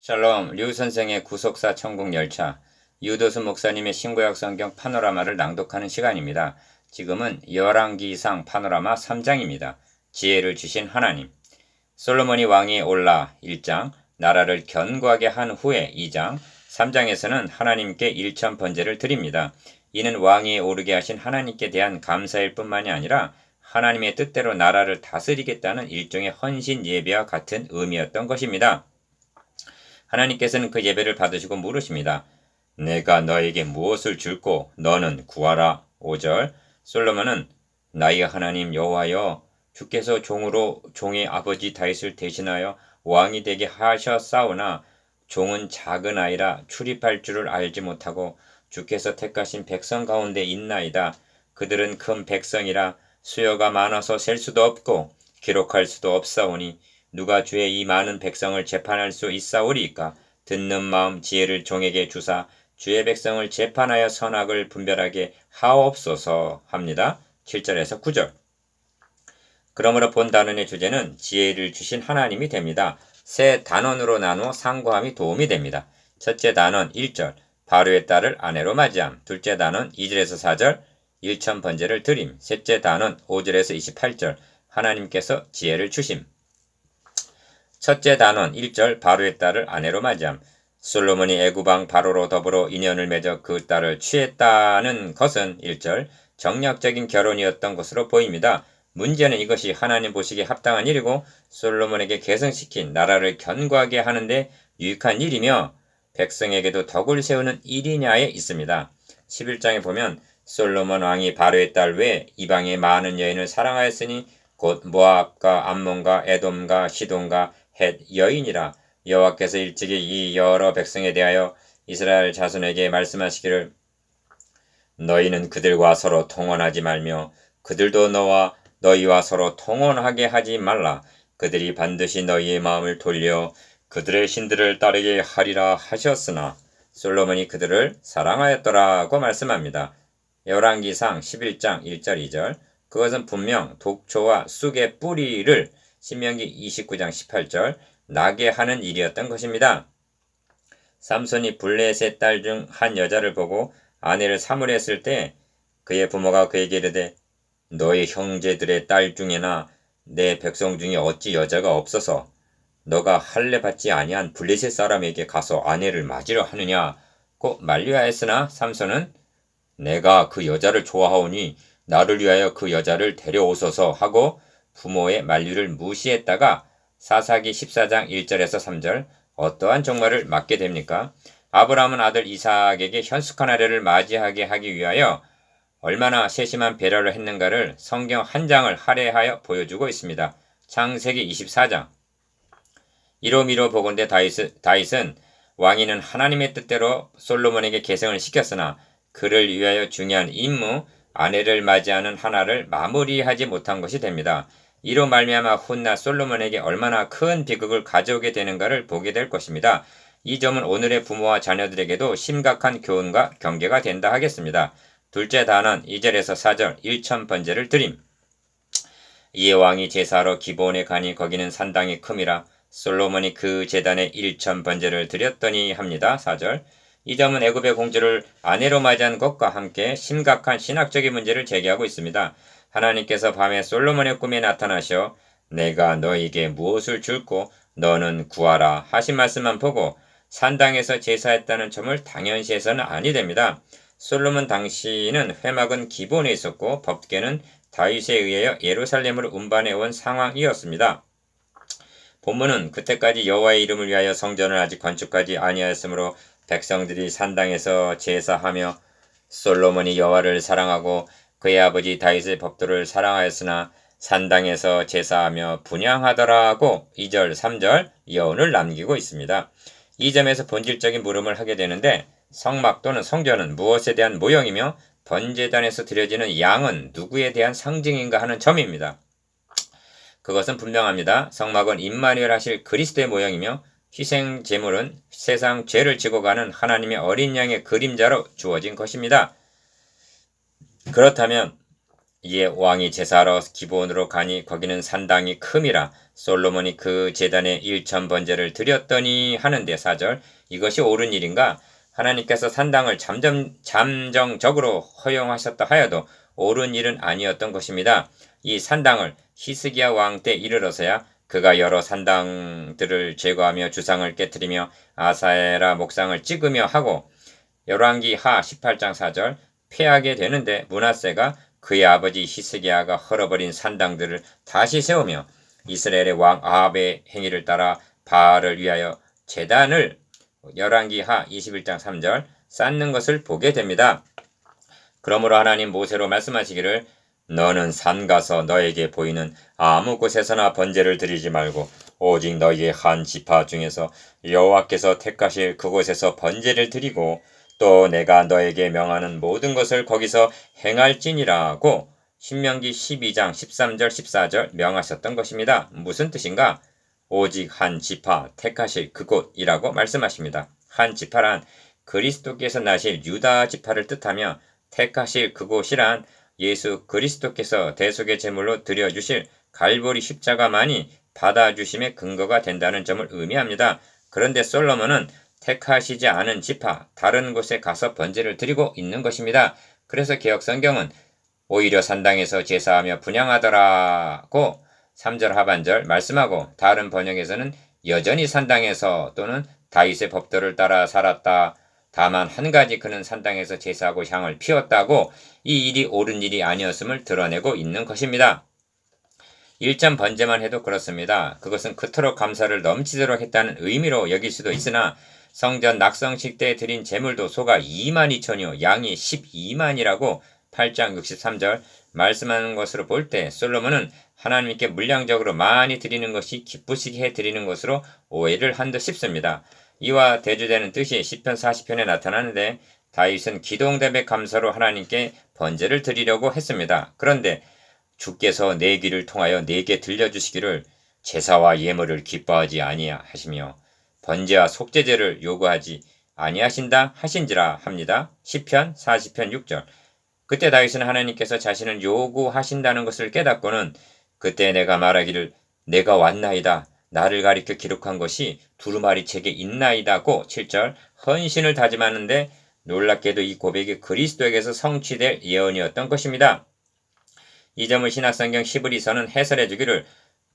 샬롬, 류 선생의 구속사 천국 열차, 유도수 목사님의 신구약 성경 파노라마를 낭독하는 시간입니다. 지금은 열왕기상 파노라마 3장입니다. 지혜를 주신 하나님. 솔로몬이 왕위에 올라 1장, 나라를 견고하게 한 후에 2장, 3장에서는 하나님께 일천 번제를 드립니다. 이는 왕위에 오르게 하신 하나님께 대한 감사일 뿐만이 아니라 하나님의 뜻대로 나라를 다스리겠다는 일종의 헌신 예배와 같은 의미였던 것입니다. 하나님께서는 그 예배를 받으시고 물으십니다. 내가 너에게 무엇을 줄꼬 너는 구하라. 5절. 솔로몬은 나의 하나님 여호와여, 주께서 종으로 종의 아버지 다윗을 대신하여 왕이 되게 하셨사오나 종은 작은 아이라 출입할 줄을 알지 못하고 주께서 택하신 백성 가운데 있나이다. 그들은 큰 백성이라 수요가 많아서 셀 수도 없고 기록할 수도 없사오니 누가 주의 이 많은 백성을 재판할 수 있사오리이까. 듣는 마음 지혜를 종에게 주사 주의 백성을 재판하여 선악을 분별하게 하옵소서 합니다. 7절에서 9절. 그러므로 본 단원의 주제는 지혜를 주신 하나님이 됩니다. 세 단원으로 나누어 상고함이 도움이 됩니다. 첫째 단원 1절, 바로의 딸을 아내로 맞이함. 둘째 단원 2절에서 4절, 일천 번제를 드림. 셋째 단원 5절에서 28절, 하나님께서 지혜를 주심. 첫째 단원 1절, 바로의 딸을 아내로 맞이함. 솔로몬이 애굽왕 바로로 더불어 인연을 맺어 그 딸을 취했다는 것은 1절, 정략적인 결혼이었던 것으로 보입니다. 문제는 이것이 하나님 보시기에 합당한 일이고 솔로몬에게 계승시킨 나라를 견고하게 하는데 유익한 일이며 백성에게도 덕을 세우는 일이냐에 있습니다. 11장에 보면 솔로몬 왕이 바로의 딸 외에 이방의 많은 여인을 사랑하였으니 곧 모압과 암몬과 에돔과 시돈과 헷 여인이라. 여호와께서 일찍이 이 여러 백성에 대하여 이스라엘 자손에게 말씀하시기를 너희는 그들과 서로 통혼하지 말며 그들도 너희와 서로 통혼하게 하지 말라. 그들이 반드시 너희의 마음을 돌려 그들의 신들을 따르게 하리라 하셨으나 솔로몬이 그들을 사랑하였더라고 말씀합니다. 열왕기상 11장 1절 2절. 그것은 분명 독초와 쑥의 뿌리를 신명기 29장 18절 나게 하는 일이었던 것입니다. 삼손이 블레셋의 딸 중 한 여자를 보고 아내를 삼으려 했을 때 그의 부모가 그에게 이르되 너의 형제들의 딸 중에나 내 백성 중에 어찌 여자가 없어서 너가 할례 받지 아니한 블레셋 사람에게 가서 아내를 맞으려 하느냐고 만류하였으나 삼손은 내가 그 여자를 좋아하오니 나를 위하여 그 여자를 데려오소서 하고 부모의 만류를 무시했다가 사사기 14장 1절에서 3절 어떠한 종말을 맞게 됩니까? 아브라함은 아들 이삭에게 현숙한 아내를 맞이하게 하기 위하여 얼마나 세심한 배려를 했는가를 성경 한 장을 할애하여 보여주고 있습니다. 창세기 24장. 이로미로 보건대 다윗은 왕위는 하나님의 뜻대로 솔로몬에게 계승을 시켰으나 그를 위하여 중요한 임무, 아내를 맞이하는 하나를 마무리하지 못한 것이 됩니다. 이로 말미암아 훗날 솔로몬에게 얼마나 큰 비극을 가져오게 되는가를 보게 될 것입니다. 이 점은 오늘의 부모와 자녀들에게도 심각한 교훈과 경계가 된다 하겠습니다. 둘째 단원 2절에서 4절 일천 번제를 드림. 이에 왕이 제사하러 기브온에 가니 거기는 산당이 큼이라. 솔로몬이 그 제단에 일천 번제를 드렸더니 합니다. 4절. 이 점은 애굽의 공주를 아내로 맞이한 것과 함께 심각한 신학적인 문제를 제기하고 있습니다. 하나님께서 밤에 솔로몬의 꿈에 나타나셔 내가 너에게 무엇을 줄꼬 너는 구하라 하신 말씀만 보고 산당에서 제사했다는 점을 당연시해서는 아니 됩니다. 솔로몬 당시는 회막은 기본에 있었고 법궤는 다윗에 의하여 예루살렘으로 운반해 온 상황이었습니다. 본문은 그때까지 여호와의 이름을 위하여 성전을 아직 건축하지 아니하였으므로 백성들이 산당에서 제사하며 솔로몬이 여호와를 사랑하고 그의 아버지 다윗의 법도를 사랑하였으나 산당에서 제사하며 분향하더라고 2절 3절 여운을 남기고 있습니다. 이 점에서 본질적인 물음을 하게 되는데 성막 또는 성전은 무엇에 대한 모형이며 번제단에서 드려지는 양은 누구에 대한 상징인가 하는 점입니다. 그것은 분명합니다. 성막은 임마누엘 하실 그리스도의 모형이며 희생 제물은 세상 죄를 지고 가는 하나님의 어린 양의 그림자로 주어진 것입니다. 그렇다면 이에 왕이 제사하러 기브온으로 가니 거기는 산당이 큼이라 솔로몬이 그 제단에 1,000번제를 드렸더니 하는데 4절 이것이 옳은 일인가? 하나님께서 산당을 잠정적으로 허용하셨다 하여도 옳은 일은 아니었던 것입니다. 이 산당을 히스기야 왕 때 이르러서야 그가 여러 산당들을 제거하며 주상을 깨뜨리며 아사에라 목상을 찍으며 하고 열왕기 하 18장 4절 폐하게 되는데 므낫세가 그의 아버지 히스기야가 헐어버린 산당들을 다시 세우며 이스라엘의 왕 아합의 행위를 따라 바알을 위하여 제단을 열왕기 하 21장 3절 쌓는 것을 보게 됩니다. 그러므로 하나님 모세로 말씀하시기를 너는 산 가서 너에게 보이는 아무 곳에서나 번제를 드리지 말고 오직 너희의 한 지파 중에서 여호와께서 택하실 그곳에서 번제를 드리고 또 내가 너에게 명하는 모든 것을 거기서 행할지니라고 신명기 12장 13절 14절 명하셨던 것입니다. 무슨 뜻인가? 오직 한 지파 택하실 그곳이라고 말씀하십니다. 한 지파란 그리스도께서 나실 유다 지파를 뜻하며 택하실 그곳이란 예수 그리스도께서 대속의 제물로 드려주실 갈보리 십자가만이 받아주심의 근거가 된다는 점을 의미합니다. 그런데 솔로몬은 택하시지 않은 지파, 다른 곳에 가서 번제를 드리고 있는 것입니다. 그래서 개혁성경은 오히려 산당에서 제사하며 분향하더라고 3절 하반절 말씀하고 다른 번역에서는 여전히 산당에서 또는 다윗의 법도를 따라 살았다. 다만 한 가지 그는 산당에서 제사하고 향을 피웠다고 이 일이 옳은 일이 아니었음을 드러내고 있는 것입니다. 1점 번제만 해도 그렇습니다. 그것은 그토록 감사를 넘치도록 했다는 의미로 여길 수도 있으나 성전 낙성식 때 드린 제물도 소가 22,000이요 양이 12만이라고 8장 63절 말씀하는 것으로 볼 때 솔로몬은 하나님께 물량적으로 많이 드리는 것이 기쁘시게 해 드리는 것으로 오해를 한 듯 싶습니다. 이와 대조되는 뜻이 시편 40편에 나타나는데 다윗은 기도응답의 감사로 하나님께 번제를 드리려고 했습니다. 그런데 주께서 내 귀를 통하여 내게 들려주시기를 제사와 예물을 기뻐하지 아니하시며 번제와 속죄제를 요구하지 아니하신다 하신지라 합니다. 시편 40편 6절 그때 다윗은 하나님께서 자신을 요구하신다는 것을 깨닫고는 그때 내가 말하기를 내가 왔나이다. 나를 가리켜 기록한 것이 두루마리 책에 있나이다고 7절 헌신을 다짐하는데 놀랍게도 이 고백이 그리스도에게서 성취될 예언이었던 것입니다. 이 점을 신약성경 히브리서는 해설해 주기를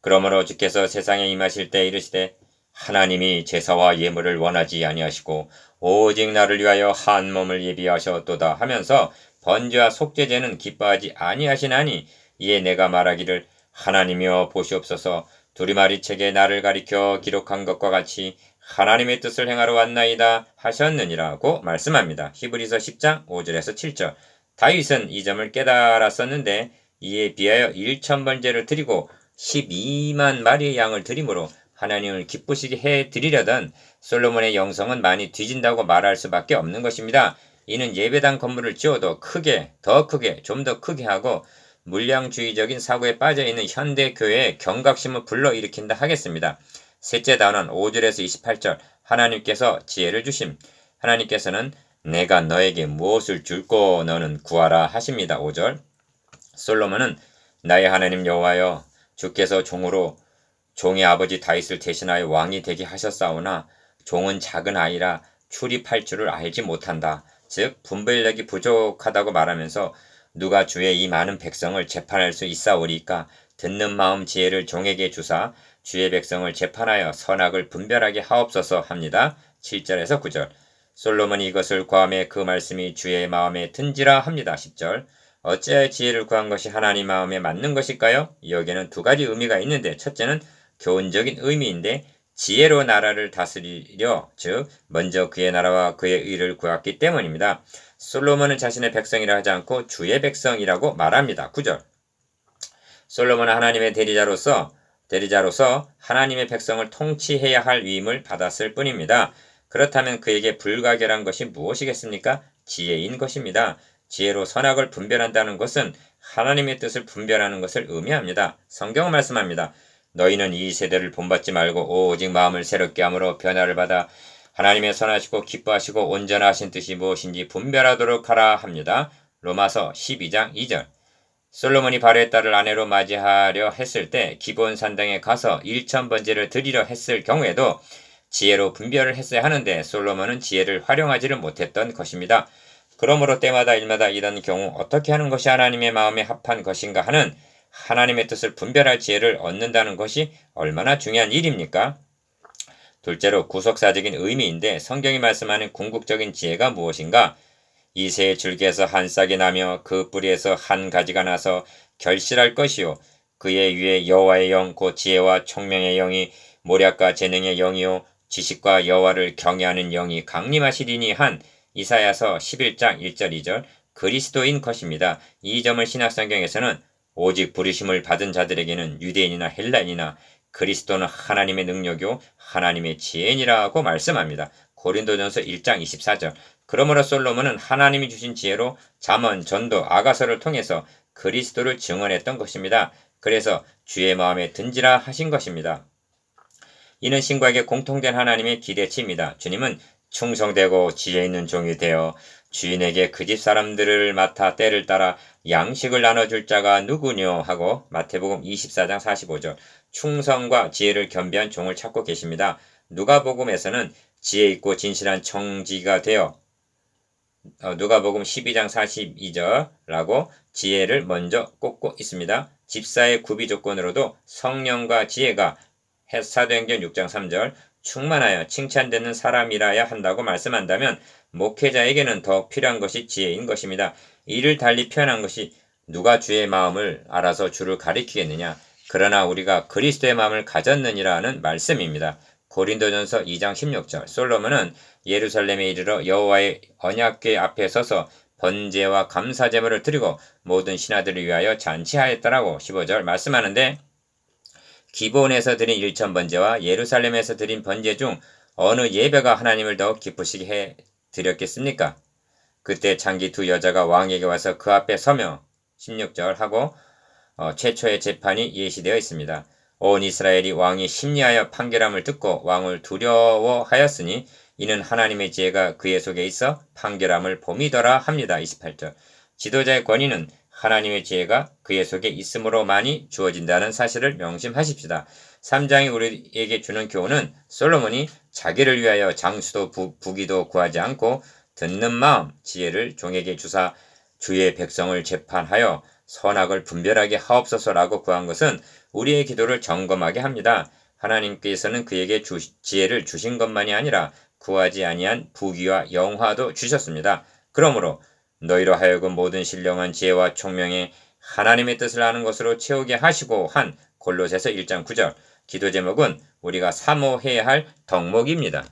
그러므로 주께서 세상에 임하실 때 이르시되 하나님이 제사와 예물을 원하지 아니하시고 오직 나를 위하여 한 몸을 예비하셨도다 하면서 번제와 속죄제는 기뻐하지 아니하시나니 이에 내가 말하기를 하나님이여 보시옵소서 두루마리 책에 나를 가리켜 기록한 것과 같이 하나님의 뜻을 행하러 왔나이다 하셨느니라고 말씀합니다. 히브리서 10장 5절에서 7절 다윗은 이 점을 깨달았었는데 이에 비하여 1,000번제를 드리고 12만 마리의 양을 드림으로 하나님을 기쁘시게 해드리려던 솔로몬의 영성은 많이 뒤진다고 말할 수밖에 없는 것입니다. 이는 예배당 건물을 지어도 크게, 더 크게, 좀 더 크게 하고 물량주의적인 사고에 빠져있는 현대교회의 경각심을 불러일으킨다 하겠습니다. 셋째 단원 5절에서 28절 하나님께서 지혜를 주심 하나님께서는 내가 너에게 무엇을 줄꼬 너는 구하라 하십니다. 5절 솔로몬은 나의 하나님 여호와여 주께서 종으로 종의 아버지 다윗을 대신하여 왕이 되게 하셨사오나 종은 작은 아이라 출입할 줄을 알지 못한다. 즉 분별력이 부족하다고 말하면서 누가 주의 이 많은 백성을 재판할 수 있사오리까 듣는 마음 지혜를 종에게 주사 주의 백성을 재판하여 선악을 분별하게 하옵소서 합니다. 7절에서 9절 솔로몬이 이것을 구하매 그 말씀이 주의 마음에 든지라 합니다. 10절 어찌하여 지혜를 구한 것이 하나님 마음에 맞는 것일까요? 여기에는 두 가지 의미가 있는데 첫째는 교훈적인 의미인데 지혜로 나라를 다스리려 즉 먼저 그의 나라와 그의 의를 구했기 때문입니다. 솔로몬은 자신의 백성이라 하지 않고 주의 백성이라고 말합니다. 9절 솔로몬은 하나님의 대리자로서 하나님의 백성을 통치해야 할 위임을 받았을 뿐입니다. 그렇다면 그에게 불가결한 것이 무엇이겠습니까? 지혜인 것입니다. 지혜로 선악을 분별한다는 것은 하나님의 뜻을 분별하는 것을 의미합니다. 성경은 말씀합니다. 너희는 이 세대를 본받지 말고 오직 마음을 새롭게 함으로 변화를 받아 하나님의 선하시고 기뻐하시고 온전하신 뜻이 무엇인지 분별하도록 하라 합니다. 로마서 12장 2절 솔로몬이 바로의 딸을 아내로 맞이하려 했을 때 기브온 산당에 가서 일천번제를 드리려 했을 경우에도 지혜로 분별을 했어야 하는데 솔로몬은 지혜를 활용하지를 못했던 것입니다. 그러므로 때마다 일마다 이런 경우 어떻게 하는 것이 하나님의 마음에 합한 것인가 하는 하나님의 뜻을 분별할 지혜를 얻는다는 것이 얼마나 중요한 일입니까? 둘째로 구속사적인 의미인데 성경이 말씀하는 궁극적인 지혜가 무엇인가? 이새의 줄기에서 한 싹이 나며 그 뿌리에서 한 가지가 나서 결실할 것이요 그의 위에 여호와의 영 곧 지혜와 총명의 영이 모략과 재능의 영이요 지식과 여호와를 경외하는 영이 강림하시리니 한 이사야서 11장 1절 2절 그리스도인 것입니다. 이 점을 신약성경에서는 오직 부르심을 받은 자들에게는 유대인이나 헬라인이나 그리스도는 하나님의 능력이요 하나님의 지혜니라고 말씀합니다. 고린도전서 1장 24절 그러므로 솔로몬은 하나님이 주신 지혜로 잠언, 전도, 아가서를 통해서 그리스도를 증언했던 것입니다. 그래서 주의 마음에 든지라 하신 것입니다. 이는 신과에게 공통된 하나님의 기대치입니다. 주님은 충성되고 지혜 있는 종이 되어 주인에게 그 집 사람들을 맡아 때를 따라 양식을 나눠줄 자가 누구뇨 하고 마태복음 24장 45절 충성과 지혜를 겸비한 종을 찾고 계십니다. 누가복음에서는 지혜 있고 진실한 청지가 되어 누가복음 12장 42절라고 지혜를 먼저 꼽고 있습니다. 집사의 구비 조건으로도 성령과 지혜가 사도행전 6장 3절 충만하여 칭찬되는 사람이라야 한다고 말씀한다면 목회자에게는 더 필요한 것이 지혜인 것입니다. 이를 달리 표현한 것이 누가 주의 마음을 알아서 주를 가리키겠느냐. 그러나 우리가 그리스도의 마음을 가졌느니라는 말씀입니다. 고린도전서 2장 16절 솔로몬은 예루살렘에 이르러 여호와의 언약궤 앞에 서서 번제와 감사 제물을 드리고 모든 신하들을 위하여 잔치하였다라고 15절 말씀하는데 기브온에서 드린 일천번제와 예루살렘에서 드린 번제 중 어느 예배가 하나님을 더욱 기쁘시게 해 드렸겠습니까? 그때 장기 두 여자가 왕에게 와서 그 앞에 서며 16절 하고 최초의 재판이 예시되어 있습니다. 온 이스라엘이 왕이 심리하여 판결함을 듣고 왕을 두려워하였으니 이는 하나님의 지혜가 그의 속에 있어 판결함을 봄이더라 합니다. 28절 지도자의 권위는 하나님의 지혜가 그의 속에 있음으로만이 주어진다는 사실을 명심하십시다. 3장이 우리에게 주는 교훈은 솔로몬이 자기를 위하여 장수도 부귀도 구하지 않고 듣는 마음 지혜를 종에게 주사 주의 백성을 재판하여 선악을 분별하게 하옵소서라고 구한 것은 우리의 기도를 점검하게 합니다. 하나님께서는 그에게 지혜를 주신 것만이 아니라 구하지 아니한 부귀와 영화도 주셨습니다. 그러므로 너희로 하여금 모든 신령한 지혜와 총명에 하나님의 뜻을 아는 것으로 채우게 하시고 한 골로새서 1장 9절 기도 제목은 우리가 사모해야 할 덕목입니다.